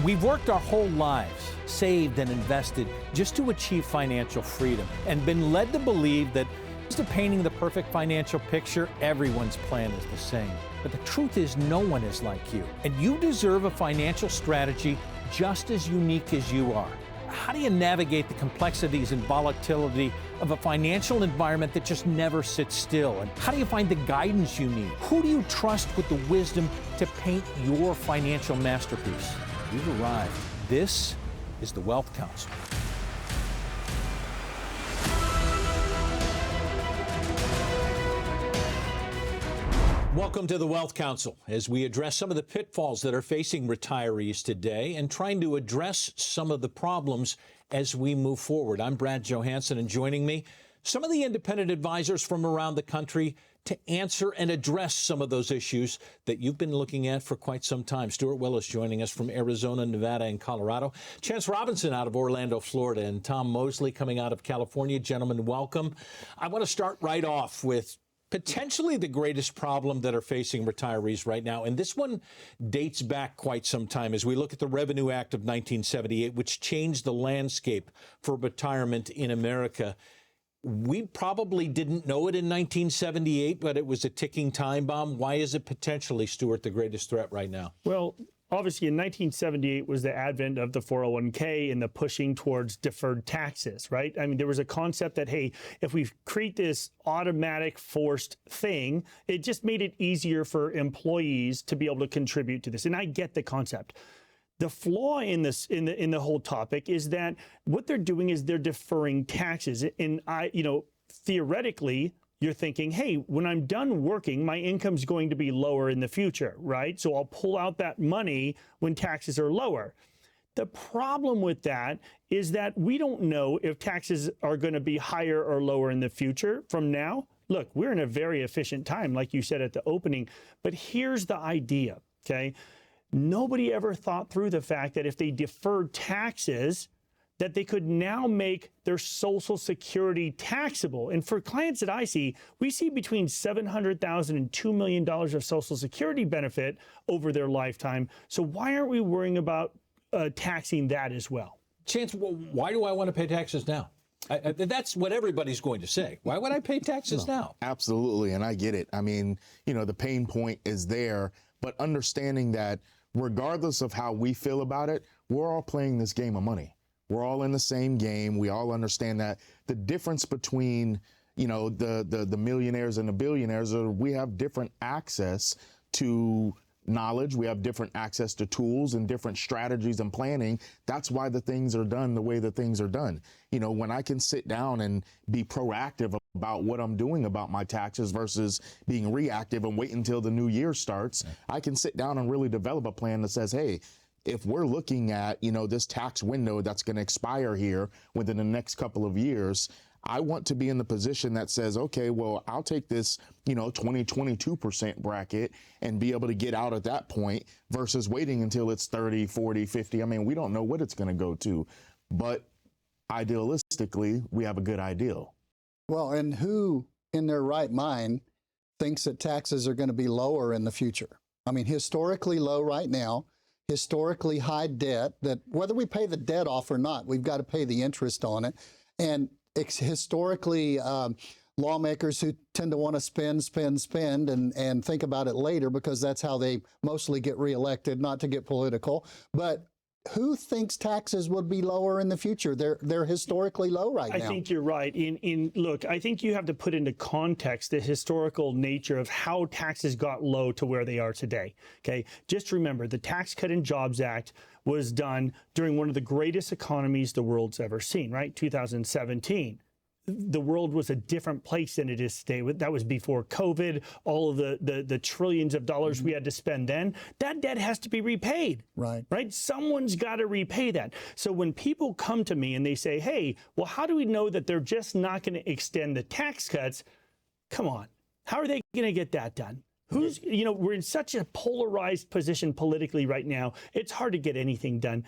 We've worked our whole lives, saved and invested just to achieve financial freedom, and been led to believe that instead of painting the perfect financial picture, everyone's plan is the same. But the truth is, no one is like you, and you deserve a financial strategy just as unique as you are. How do you navigate the complexities and volatility of a financial environment that just never sits still? And how do you find the guidance you need? Who do you trust with the wisdom to paint your financial masterpiece? You've arrived. This is the Wealth Council. Welcome to the Wealth Council as we address some of the pitfalls that are facing retirees today and trying to address some of the problems as we move forward. I'm Brad Johansson, and joining me, some of the independent advisors from around the country to answer and address some of those issues that you've been looking at for quite some time. Stuart Willis joining us from Arizona, Nevada, and Colorado. Chance Robinson out of Orlando, Florida, and Tom Mosley coming out of California. Gentlemen, welcome. I want to start right off with potentially the greatest problem that are facing retirees right now. And this one dates back quite some time as we look at the Revenue Act of 1978, which changed the landscape for retirement in America. We probably didn't know it in 1978, but it was a ticking time bomb. Why is it potentially, Stuart, the greatest threat right now? Well, obviously, in 1978 was the advent of the 401k and the pushing towards deferred taxes, right? I mean, there was a concept that, hey, if we create this automatic forced thing, it just made it easier for employees to be able to contribute to this. And I get the concept. The flaw in this, in the whole topic, is that what they're doing is they're deferring taxes. And theoretically, you're thinking, hey, when I'm done working, my income's going to be lower in the future, right? So I'll pull out that money when taxes are lower. The problem with that is that we don't know if taxes are going to be higher or lower in the future from now. Look, we're in a very efficient time, like you said at the opening, but here's the idea, okay? Nobody ever thought through the fact that if they deferred taxes, that they could now make their Social Security taxable. And for clients that I see, we see between $700,000 and $2 million of Social Security benefit over their lifetime. So why aren't we worrying about taxing that as well? Chance, why do I want to pay taxes now? That's what everybody's going to say. Why would I pay taxes now? Absolutely, and I get it. I mean, the pain point is there, but understanding that regardless of how we feel about it, we're all playing this game of money. We're all in the same game. We all understand that the difference between, the millionaires and the billionaires are we have different access to knowledge. We have different access to tools and different strategies and planning. That's why the things are done the way the things are done. When I can sit down and be proactive about what I'm doing about my taxes versus being reactive and wait until the new year starts, I can sit down and really develop a plan that says, hey, if we're looking at, this tax window that's going to expire here within the next couple of years, I want to be in the position that says, okay, well, I'll take this, 22% bracket and be able to get out at that point versus waiting until it's 30, 40, 50. I mean, we don't know what it's going to go to, but idealistically, we have a good ideal. Well, and who in their right mind thinks that taxes are going to be lower in the future? I mean, historically low right now. Historically high debt, that whether we pay the debt off or not, we've got to pay the interest on it. And historically, lawmakers who tend to want to spend and think about it later because that's how they mostly get reelected, not to get political. But who thinks taxes would be lower in the future? They're historically low right now. I think you're right. Look, I think you have to put into context the historical nature of how taxes got low to where they are today. Okay, just remember the Tax Cut and Jobs Act was done during one of the greatest economies the world's ever seen, right? 2017. The world was a different place than it is today. That was before COVID, all of the trillions of dollars we had to spend then. That debt has to be repaid. Right? Someone's got to repay that. So when people come to me and they say, hey, well, how do we know that they're just not going to extend the tax cuts? Come on. How are they going to get that done? We're in such a polarized position politically right now. It's hard to get anything done.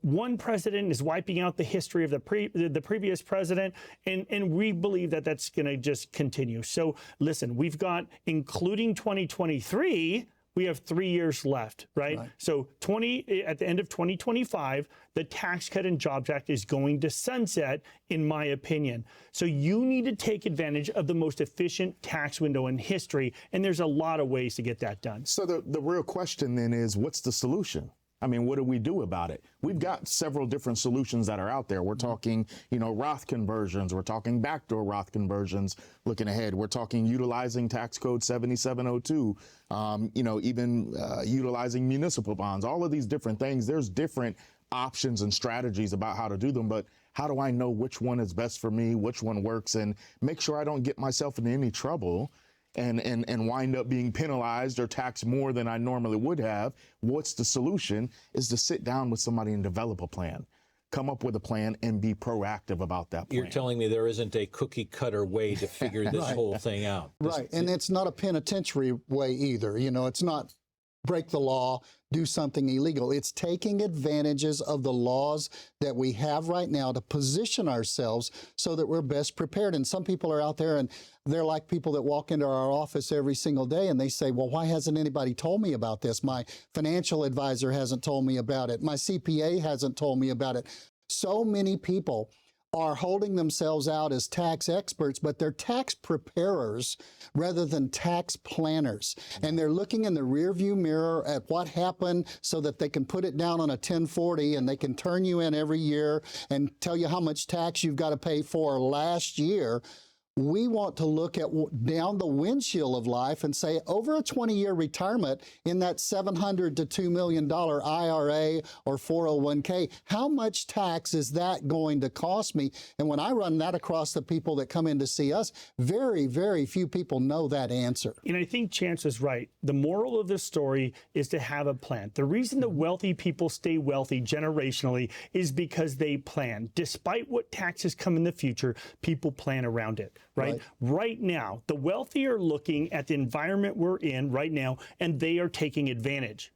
One president is wiping out the history of the previous president, and we believe that that's going to just continue. So listen, we've got, including 2023, we have 3 years left, right? So at the end of 2025, the Tax Cut and Jobs Act is going to sunset, in my opinion. So you need to take advantage of the most efficient tax window in history, and there's a lot of ways to get that done. So the real question then is, what's the solution? I mean, what do we do about it? We've got several different solutions that are out there. We're talking, Roth conversions. We're talking backdoor Roth conversions looking ahead. We're talking utilizing tax code 7702, even utilizing municipal bonds, all of these different things. There's different options and strategies about how to do them, but how do I know which one is best for me, which one works, and make sure I don't get myself into any trouble and wind up being penalized or taxed more than I normally would have? What's the solution? Is to sit down with somebody and develop a plan, come up with a plan, and be proactive about that plan. You're telling me there isn't a cookie cutter way to figure this whole thing out. Right, and it's not a penitentiary way either. It's not break the law, do something illegal. It's taking advantages of the laws that we have right now to position ourselves so that we're best prepared. And some people are out there and they're like people that walk into our office every single day and they say, well, why hasn't anybody told me about this? My financial advisor hasn't told me about it. My CPA hasn't told me about it. So many people are holding themselves out as tax experts, but they're tax preparers rather than tax planners. And they're looking in the rearview mirror at what happened so that they can put it down on a 1040 and they can turn you in every year and tell you how much tax you've got to pay for last year. We want to look at down the windshield of life and say, over a 20-year retirement in that $700 to $2 million IRA or 401k, how much tax is that going to cost me? And when I run that across the people that come in to see us, very, very few people know that answer. And I think Chance is right. The moral of this story is to have a plan. The reason the wealthy people stay wealthy generationally is because they plan. Despite what taxes come in the future, people plan around it. Right now, the wealthy are looking at the environment we're in right now, and they are taking advantage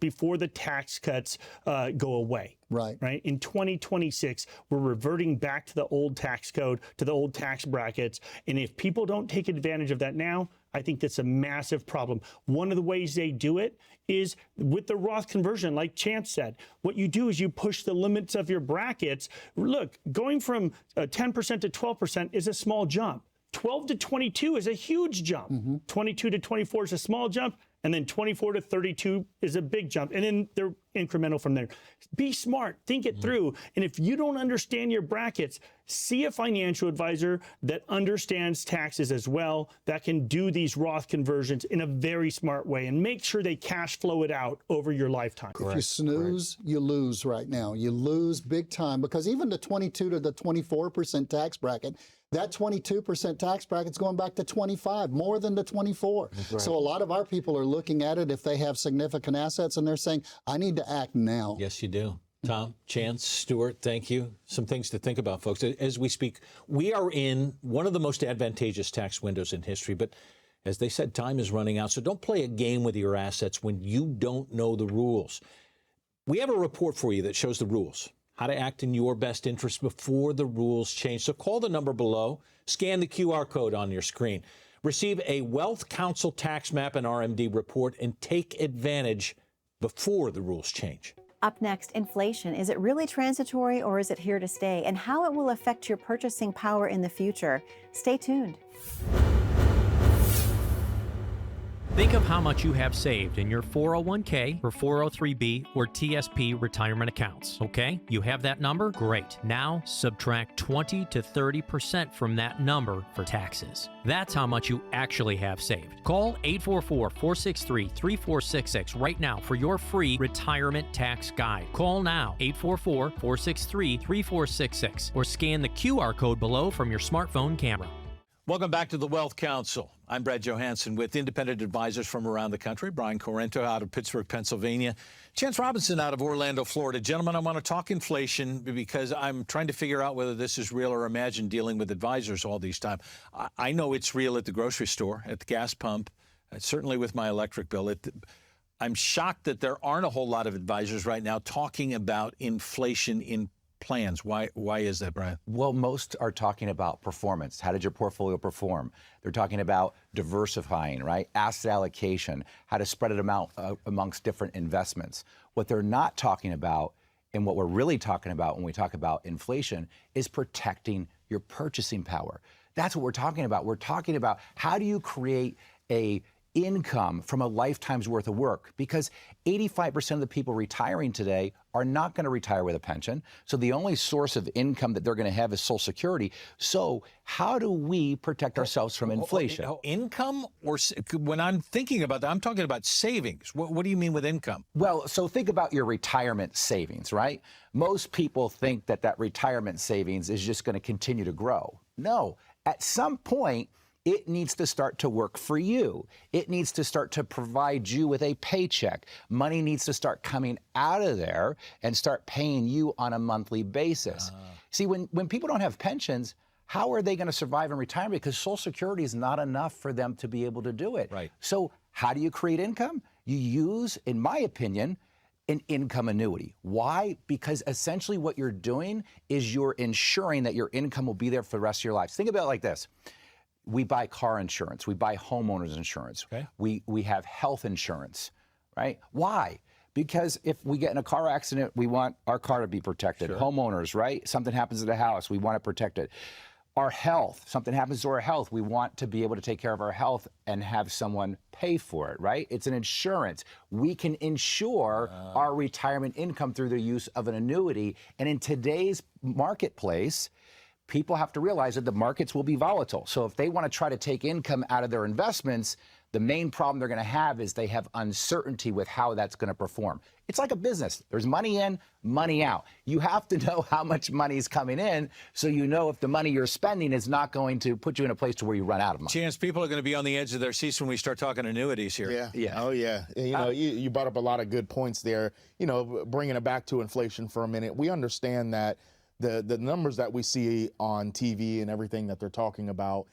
before the tax cuts go away. Right. In 2026, we're reverting back to the old tax code, to the old tax brackets. And if people don't take advantage of that now, I think that's a massive problem. One of the ways they do it is with the Roth conversion, like Chance said. What you do is you push the limits of your brackets. Look, going from 10% to 12% is a small jump. 12 to 22 is a huge jump. 22 to 24 is a small jump. And then 24 to 32 is a big jump. And then they're incremental from there. Be smart. Think it through. And if you don't understand your brackets, see a financial advisor that understands taxes as well, that can do these Roth conversions in a very smart way and make sure they cash flow it out over your lifetime. If you snooze, you lose right now. You lose big time, because even the 22 to the 24% tax bracket, that 22% tax bracket's going back to 25, more than the 24. So a lot of our people are looking at it if they have significant assets and they're saying, I need to act now. Yes, you do. Tom, Chance, Stuart, thank you. Some things to think about, folks. As we speak, we are in one of the most advantageous tax windows in history, but as they said, time is running out. So don't play a game with your assets when you don't know the rules. We have a report for you that shows the rules, how to act in your best interest before the rules change. So call the number below, scan the QR code on your screen, receive a Wealth Council tax map and RMD report, and take advantage before the rules change. Up next, inflation. Is it really transitory or is it here to stay? And how it will affect your purchasing power in the future. Stay tuned. Think of how much you have saved in your 401k or 403b or TSP retirement accounts, okay? You have that number? Great. Now subtract 20 to 30% from that number for taxes. That's how much you actually have saved. Call 844-463-3466 right now for your free retirement tax guide. Call now, 844-463-3466, or scan the QR code below from your smartphone camera. Welcome back to the Wealth Council. I'm Brad Johansson with independent advisors from around the country. Brian Corrento out of Pittsburgh, Pennsylvania. Chance Robinson out of Orlando, Florida. Gentlemen, I want to talk inflation because I'm trying to figure out whether this is real or imagined dealing with advisors all these time. I know it's real at the grocery store, at the gas pump, certainly with my electric bill. I'm shocked that there aren't a whole lot of advisors right now talking about inflation in plans. Why is that, Brian? Well, most are talking about performance. How did your portfolio perform? They're talking about diversifying, right? Asset allocation, how to spread it amongst different investments. What they're not talking about, and what we're really talking about when we talk about inflation, is protecting your purchasing power. That's what we're talking about. We're talking about how do you create a income from a lifetime's worth of work, because 85% of the people retiring today are not going to retire with a pension. So the only source of income that they're going to have is Social Security. So how do we protect ourselves from inflation? Income, or when I'm thinking about that, I'm talking about savings. What do you mean with income? Well, so think about your retirement savings, right? Most people think that retirement savings is just going to continue to grow. No, at some point, it needs to start to work for you. It needs to start to provide you with a paycheck. Money needs to start coming out of there and start paying you on a monthly basis. See, when people don't have pensions, how are they going to survive in retirement? Because Social Security is not enough for them to be able to do it. Right. So how do you create income? You use, in my opinion, an income annuity. Why? Because essentially what you're doing is you're ensuring that your income will be there for the rest of your lives. Think about it like this. We buy car insurance. We buy homeowners insurance. Okay. We have health insurance, right? Why? Because if we get in a car accident, we want our car to be protected. Sure. Homeowners, right? Something happens to the house, we want it protected. Our health, something happens to our health, we want to be able to take care of our health and have someone pay for it, right? It's an insurance. We can insure our retirement income through the use of an annuity. And in today's marketplace, people have to realize that the markets will be volatile. So if they want to try to take income out of their investments, the main problem they're going to have is they have uncertainty with how that's going to perform. It's like a business. There's money in, money out. You have to know how much money is coming in so you know if the money you're spending is not going to put you in a place to where you run out of money. Chance, people are going to be on the edge of their seats when we start talking annuities here. Yeah. Oh, yeah. You know, you brought up a lot of good points there. You know, bringing it back to inflation for a minute, we understand that the numbers that we see on TV and everything that they're talking about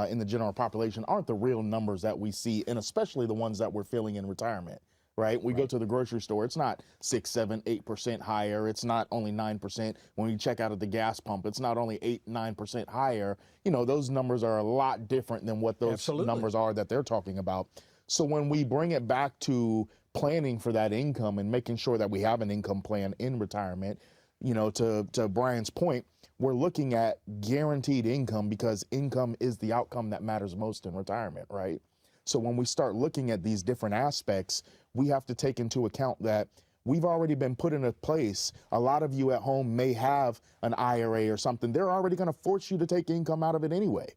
in the general population aren't the real numbers that we see, and especially the ones that we're feeling in retirement, right? We go to the grocery store, it's not 6, 7, 8% higher. It's not only 9%. When you check out at the gas pump, it's not only 8, 9% higher. You know, those numbers are a lot different than what those numbers are that they're talking about. So when we bring it back to planning for that income and making sure that we have an income plan in retirement, you know, to Brian's point, we're looking at guaranteed income because income is the outcome that matters most in retirement, right? So when we start looking at these different aspects, we have to take into account that we've already been put in a place. A lot of you at home may have an IRA or something. They're already going to force you to take income out of it anyway,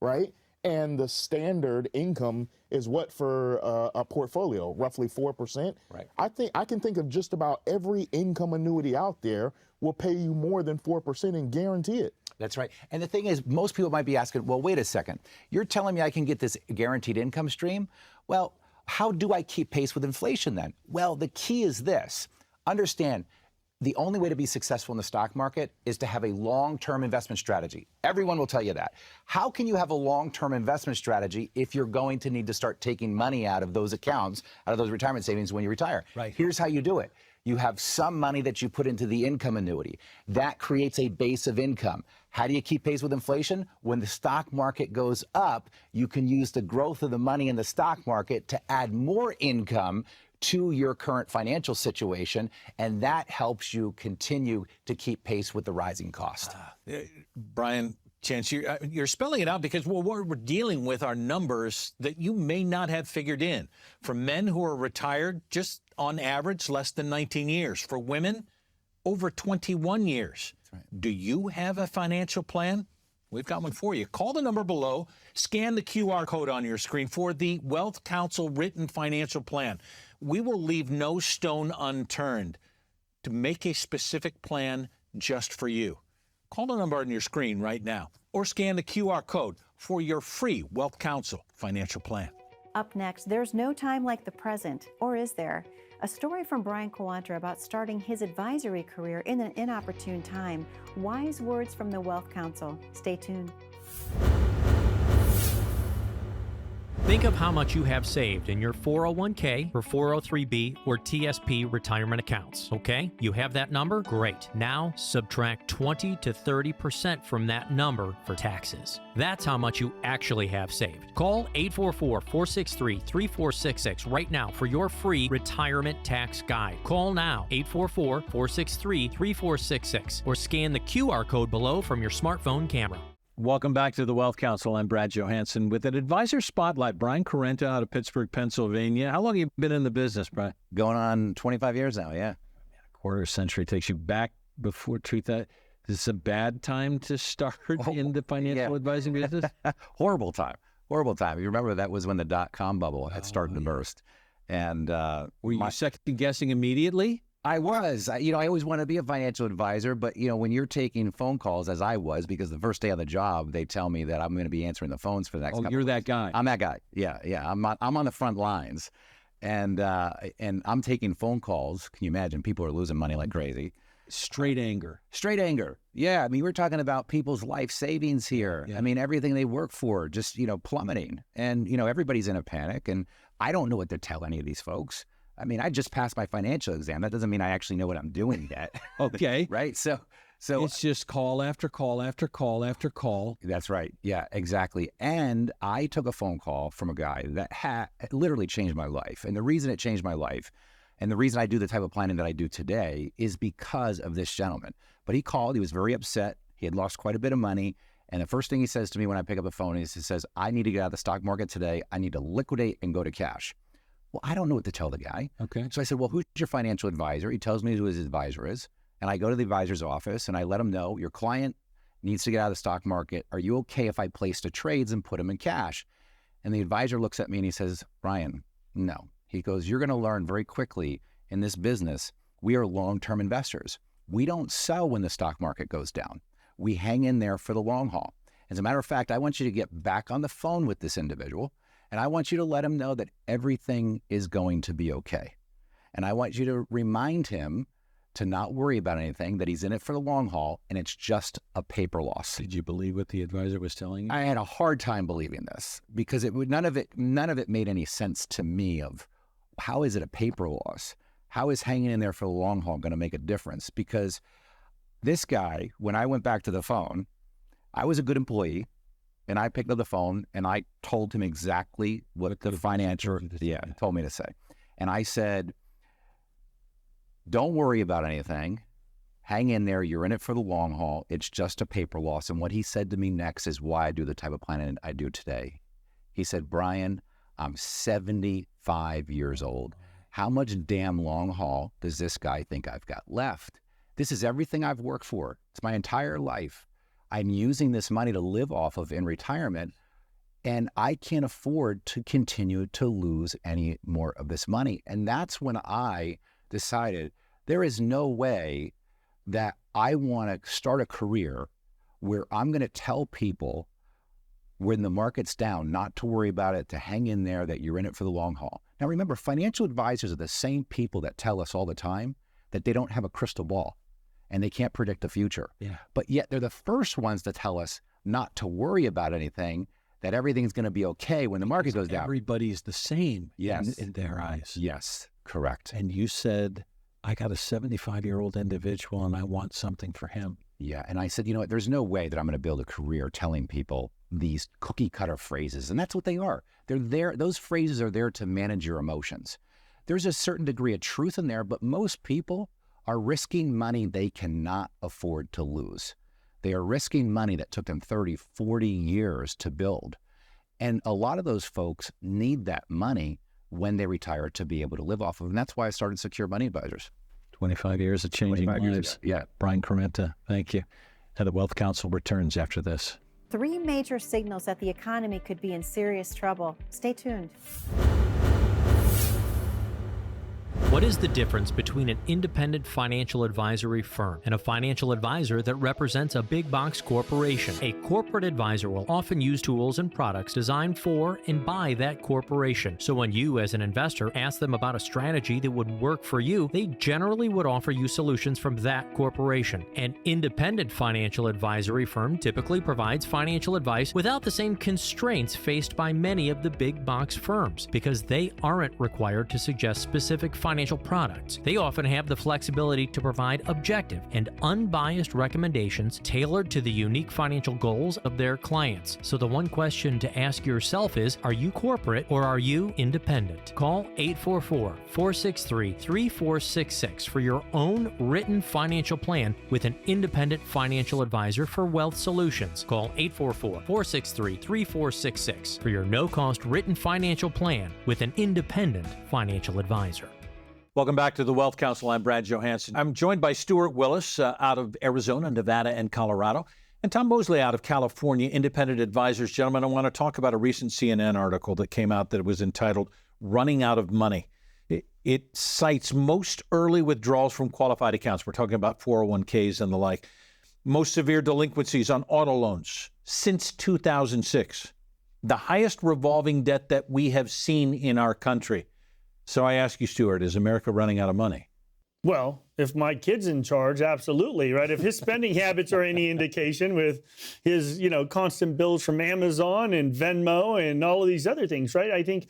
right? And the standard income is what for a portfolio, roughly 4%. Right. I can think of just about every income annuity out there will pay you more than 4% and guarantee it. That's right. And the thing is, most people might be asking, well, wait a second. You're telling me I can get this guaranteed income stream? Well, how do I keep pace with inflation then? Well, the key is this. Understand, the only way to be successful in the stock market is to have a long-term investment strategy. Everyone will tell you that. How can you have a long-term investment strategy if you're going to need to start taking money out of those accounts, out of those retirement savings when you retire? Right. Here's how you do it. You have some money that you put into the income annuity. That creates a base of income. How do you keep pace with inflation? When the stock market goes up, you can use the growth of the money in the stock market to add more income to your current financial situation, and that helps you continue to keep pace with the rising cost. Brian, Chance, you're spelling it out because what we're dealing with are numbers that you may not have figured in. For men who are retired, just on average, less than 19 years. For women, over 21 years. That's right. Do you have a financial plan? We've got one for you. Call the number below. Scan the QR code on your screen for the Wealth Council written financial plan. We will leave no stone unturned to make a specific plan just for you. Call the number on your screen right now or scan the QR code for your free Wealth Council financial plan. Up next, there's no time like the present, or is there? A story from Brian Coantra about starting his advisory career in an inopportune time. Wise words from the Wealth Council. Stay tuned. Think of how much you have saved in your 401k or 403b or TSP retirement accounts, okay? You have that number? Great. Now subtract 20 to 30% from that number for taxes. That's how much you actually have saved. Call 844-463-3466 right now for your free retirement tax guide. Call now, 844-463-3466, or scan the QR code below from your smartphone camera. Welcome back to the Wealth Council. I'm Brad Johansson with an advisor spotlight. Brian Correnta out of Pittsburgh, Pennsylvania. How long have you been in the business, Brian? Going on 25 years now, yeah. A quarter century takes you back before 2000. Is this a bad time to start in the financial advising business? Horrible time. You remember that was when the dot-com bubble had started to burst. And were you second guessing immediately? I was. I always want to be a financial advisor, but when you're taking phone calls, as I was, because the first day on the job, they tell me that I'm going to be answering the phones for the next couple you're of that weeks. guy. I'm that guy. Yeah. I'm on the front lines, and I'm taking phone calls. Can you imagine? People are losing money like crazy. Straight anger. Yeah. I mean, we're talking about people's life savings here. Yeah. I mean, everything they work for just, plummeting. And, everybody's in a panic. And I don't know what to tell any of these folks. I mean, I just passed my financial exam. That doesn't mean I actually know what I'm doing yet. Okay. Right? So it's just call after call after call after call. That's right. Yeah, exactly. And I took a phone call from a guy that literally changed my life. And the reason it changed my life and the reason I do the type of planning that I do today is because of this gentleman. But he called. He was very upset. He had lost quite a bit of money. And the first thing he says to me when I pick up the phone is he says, I need to get out of the stock market today. I need to liquidate and go to cash. Well, I don't know what to tell the guy. Okay. So I said, well, who's your financial advisor? He tells me who his advisor is. And I go to the advisor's office and I let him know, your client needs to get out of the stock market. Are you okay if I place the trades and put them in cash? And the advisor looks at me and he says, Brian, no. He goes, you're going to learn very quickly in this business, we are long-term investors. We don't sell when the stock market goes down. We hang in there for the long haul. As a matter of fact, I want you to get back on the phone with this individual. And I want you to let him know that everything is going to be okay. And I want you to remind him to not worry about anything, that he's in it for the long haul, and it's just a paper loss. Did you believe what the advisor was telling you? I had a hard time believing this because none of it made any sense to me of how is it a paper loss? How is hanging in there for the long haul going to make a difference? Because this guy, when I went back to the phone, I was a good employee. And I picked up the phone and I told him exactly what the financier told me to say. And I said, don't worry about anything. Hang in there. You're in it for the long haul. It's just a paper loss. And what he said to me next is why I do the type of planning I do today. He said, Brian, I'm 75 years old. How much damn long haul does this guy think I've got left? This is everything I've worked for. It's my entire life. I'm using this money to live off of in retirement, and I can't afford to continue to lose any more of this money. And that's when I decided there is no way that I want to start a career where I'm going to tell people when the market's down not to worry about it, to hang in there, that you're in it for the long haul. Now remember, financial advisors are the same people that tell us all the time that they don't have a crystal ball and they can't predict the future. Yeah. But yet they're the first ones to tell us not to worry about anything, that everything's going to be okay when the market goes down. Everybody's the same in their eyes. Yes, correct. And you said, I got a 75-year-old individual and I want something for him. Yeah, and I said, you know what, there's no way that I'm going to build a career telling people these cookie cutter phrases. And that's what they are. They're there. Those phrases are there to manage your emotions. There's a certain degree of truth in there, but most people are risking money they cannot afford to lose. They are risking money that took them 30, 40 years to build. And a lot of those folks need that money when they retire to be able to live off of. And that's why I started Secure Money Advisors. 25 years of changing 25 years lives. ago. Yeah. Brian Corenta, thank you. And the Wealth Council returns after this. 3 major signals that the economy could be in serious trouble. Stay tuned. What is the difference between an independent financial advisory firm and a financial advisor that represents a big box corporation? A corporate advisor will often use tools and products designed for and by that corporation. So when you, as an investor, ask them about a strategy that would work for you, they generally would offer you solutions from that corporation. An independent financial advisory firm typically provides financial advice without the same constraints faced by many of the big box firms, because they aren't required to suggest specific financial products. They often have the flexibility to provide objective and unbiased recommendations tailored to the unique financial goals of their clients. So the one question to ask yourself is, are you corporate or are you independent? Call 844-463-3466 for your own written financial plan with an independent financial advisor for Wealth Solutions. Call 844-463-3466 for your no-cost written financial plan with an independent financial advisor. Welcome back to the Wealth Council. I'm Brad Johansson. I'm joined by Stuart Willis out of Arizona, Nevada, and Colorado, and Tom Mosley out of California, independent advisors. Gentlemen, I want to talk about a recent CNN article that came out that was entitled Running Out of Money. It cites most early withdrawals from qualified accounts. We're talking about 401ks and the like. Most severe delinquencies on auto loans since 2006. The highest revolving debt that we have seen in our country. So I ask you, Stuart, is America running out of money? Well, if my kid's in charge, absolutely, right? If his spending habits are any indication, with his, constant bills from Amazon and Venmo and all of these other things, right? I think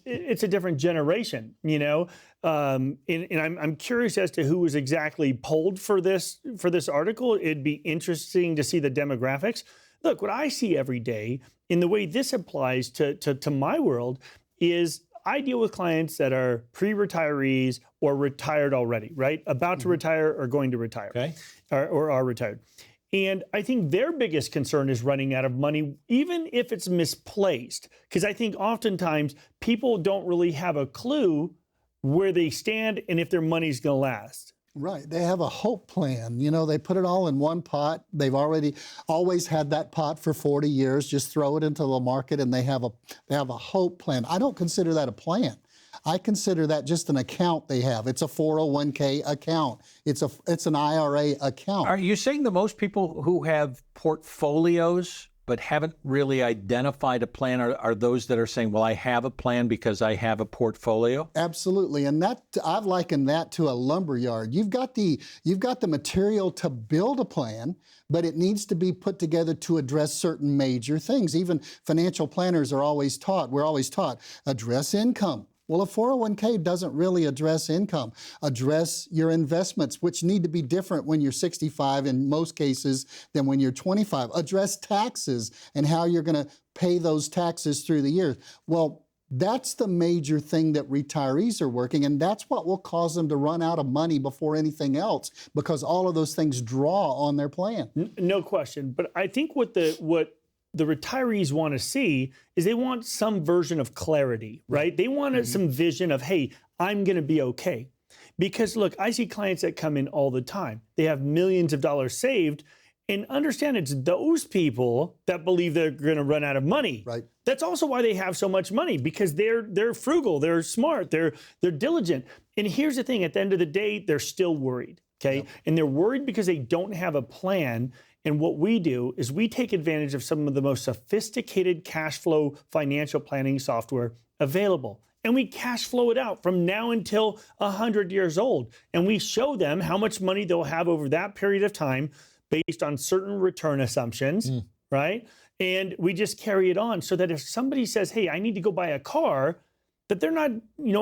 it's a different generation, and I'm curious as to who was exactly polled for this article. It'd be interesting to see the demographics. Look, what I see every day in the way this applies to my world is I deal with clients that are pre-retirees or retired already, right? About to retire or going to retire, okay, or are retired. And I think their biggest concern is running out of money, even if it's misplaced. Because I think oftentimes people don't really have a clue where they stand and if their money's going to last. Right. They have a hope plan. They put it all in one pot. They've always had that pot for 40 years. Just throw it into the market and they have a hope plan. I don't consider that a plan. I consider that just an account they have. It's a 401k account. It's an IRA account. Are you saying that most people who have portfolios but haven't really identified a plan are those that are saying, well, I have a plan because I have a portfolio? Absolutely. And I've likened that to a lumber yard. You've got the material to build a plan, but it needs to be put together to address certain major things. Even financial planners we're always taught, address income. Well, a 401k doesn't really address income. Address your investments, which need to be different when you're 65 in most cases than when you're 25. Address taxes and how you're going to pay those taxes through the years. Well, that's the major thing that retirees are working, and that's what will cause them to run out of money before anything else, because all of those things draw on their plan. No question. But I think what the retirees want to see is they want some version of clarity, right? They want some vision of, hey, I'm going to be okay. Because look, I see clients that come in all the time. They have millions of dollars saved, and understand it's those people that believe they're going to run out of money. Right. That's also why they have so much money, because they're frugal, they're smart, they're diligent. And here's the thing, at the end of the day, they're still worried, okay? Yep. And they're worried because they don't have a plan. And what we do is we take advantage of some of the most sophisticated cash flow financial planning software available. And we cash flow it out from now until 100 years old. And we show them how much money they'll have over that period of time based on certain return assumptions, right? And we just carry it on so that if somebody says, hey, I need to go buy a car, that they're not,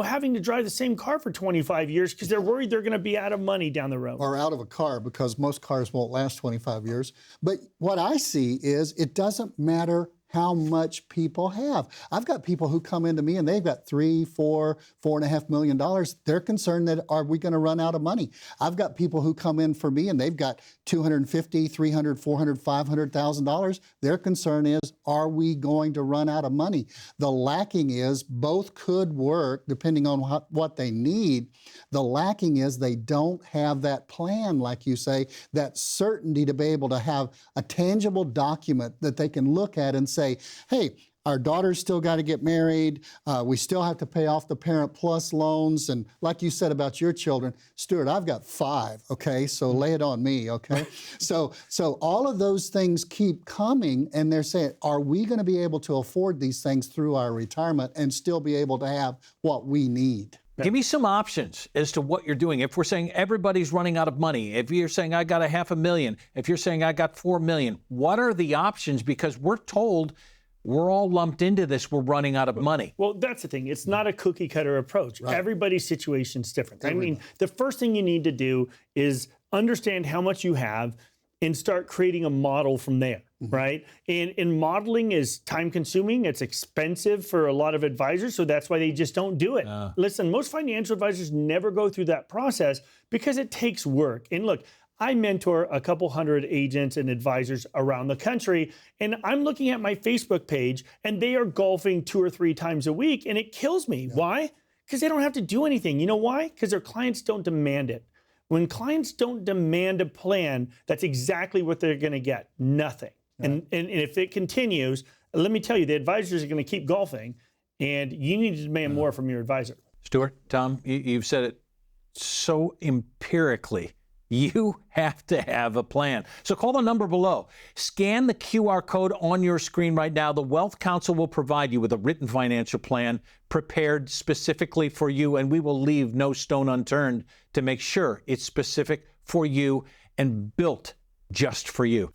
having to drive the same car for 25 years because they're worried they're going to be out of money down the road. Or out of a car, because most cars won't last 25 years. But what I see is it doesn't matter how much people have. I've got people who come into me and they've got $3, $4, $4.5 million. They're concerned that, are we going to run out of money? I've got people who come in for me and they've got $250,000, $300,000, $400,000, $500,000. Their concern is, are we going to run out of money? The lacking is, both could work depending on what they need. The lacking is they don't have that plan, like you say, that certainty to be able to have a tangible document that they can look at and say, hey, Our daughter's still got to get married. We still have to pay off the Parent Plus loans. And like you said about your children, Stuart, I've got 5, okay? So lay it on me, okay? So all of those things keep coming, and they're saying, are we going to be able to afford these things through our retirement and still be able to have what we need? Give me some options as to what you're doing. If we're saying everybody's running out of money, if you're saying I got $500,000, if you're saying I got $4 million, what are the options? Because we're told we're all lumped into this. We're running out of money. Well, that's the thing. It's not a cookie cutter approach. Right. Everybody's situation's different. I mean, the first thing you need to do is understand how much you have and start creating a model from there, right? And modeling is time consuming. It's expensive for a lot of advisors, so that's why they just don't do it. Listen, most financial advisors never go through that process because it takes work. And look, I mentor a couple hundred agents and advisors around the country, and I'm looking at my Facebook page, and they are golfing 2 or 3 times a week, and it kills me. Why? Because they don't have to do anything. You know why? Because their clients don't demand it. When clients don't demand a plan, that's exactly what they're going to get, nothing. And if it continues, let me tell you, the advisors are going to keep golfing, and you need to demand more from your advisor. Stuart, Tom, you've said it so empirically. You have to have a plan. So call the number below. Scan the QR code on your screen right now. The Wealth Council will provide you with a written financial plan prepared specifically for you, and we will leave no stone unturned to make sure it's specific for you and built just for you.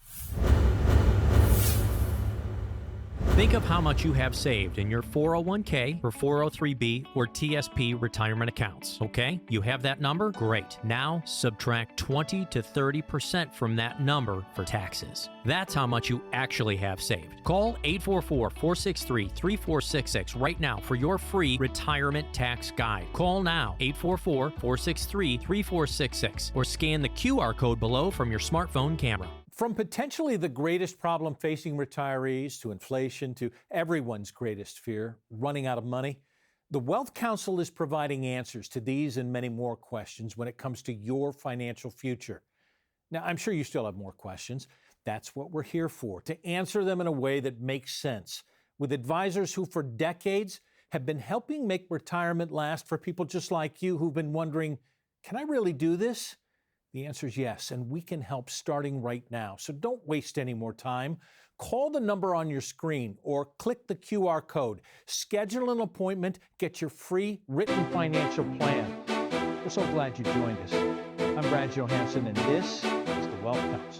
Think of how much you have saved in your 401k or 403b or TSP retirement accounts, okay? You have that number? Great. Now subtract 20 to 30% from that number for taxes. That's how much you actually have saved. Call 844-463-3466 right now for your free retirement tax guide. Call now, 844-463-3466, or scan the QR code below from your smartphone camera. From potentially the greatest problem facing retirees to inflation to everyone's greatest fear, running out of money, the Wealth Council is providing answers to these and many more questions when it comes to your financial future. Now, I'm sure you still have more questions. That's what we're here for, to answer them in a way that makes sense, with advisors who for decades have been helping make retirement last for people just like you who've been wondering, can I really do this? The answer is yes, and we can help starting right now. So don't waste any more time. Call the number on your screen or click the QR code. Schedule an appointment, get your free written financial plan. We're so glad you joined us. I'm Brad Johansson, and this is the Wealth Council.